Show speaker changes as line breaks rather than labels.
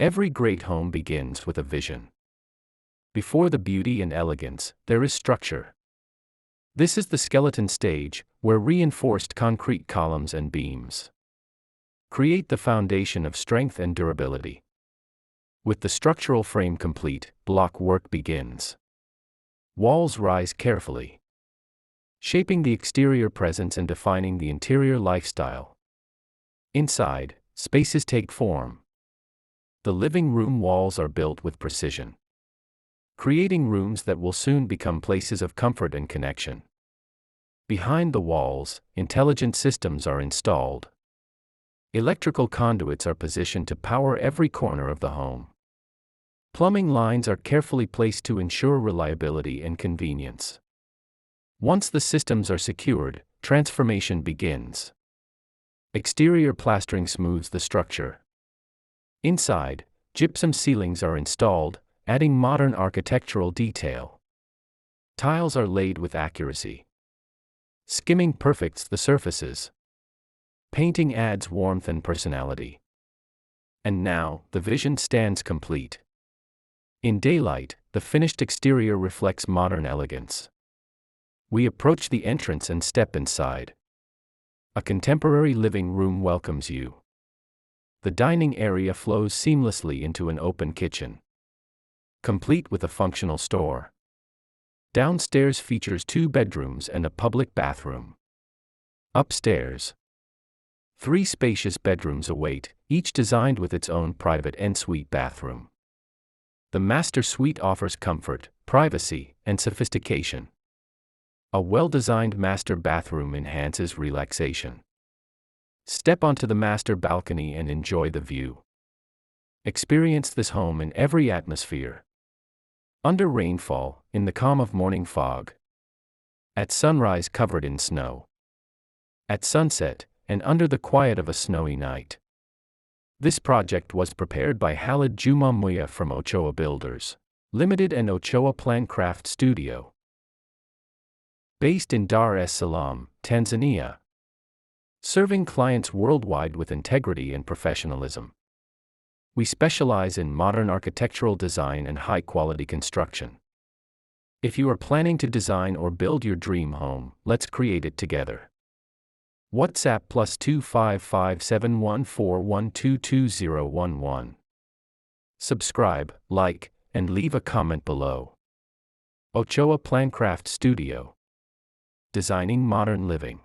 Every great home begins with a vision. Before the beauty and elegance, there is structure. This is the skeleton stage, where reinforced concrete columns and beams create the foundation of strength and durability. With the structural frame complete, block work begins. Walls rise carefully, shaping the exterior presence and defining the interior lifestyle. Inside, spaces take form. The living room walls are built with precision, creating rooms that will soon become places of comfort and connection. Behind the walls, intelligent systems are installed. Electrical conduits are positioned to power every corner of the home. Plumbing lines are carefully placed to ensure reliability and convenience. Once the systems are secured, transformation begins. Exterior plastering smooths the structure. Inside, gypsum ceilings are installed, adding modern architectural detail. Tiles are laid with accuracy. Skimming perfects the surfaces. Painting adds warmth and personality. And now, the vision stands complete. In daylight, the finished exterior reflects modern elegance. We approach the entrance and step inside. A contemporary living room welcomes you. The dining area flows seamlessly into an open kitchen, complete with a functional store. Downstairs features 2 bedrooms and a public bathroom. Upstairs, 3 spacious bedrooms await, each designed with its own private ensuite bathroom. The master suite offers comfort, privacy, and sophistication. A well-designed master bathroom enhances relaxation. Step onto the master balcony and enjoy the view. Experience this home in every atmosphere. Under rainfall, in the calm of morning fog. At sunrise covered in snow. At sunset, and under the quiet of a snowy night. This project was prepared by Khalid Juma Muya from Ochoa Builders Limited and Ochoa Plan Craft Studio. Based in Dar es Salaam, Tanzania. Serving clients worldwide with integrity and professionalism. We specialize in modern architectural design and high-quality construction. If you are planning to design or build your dream home, let's create it together. WhatsApp +255 714122011. Subscribe, like, and leave a comment below. Ochoa Plancraft Studio. Designing modern living.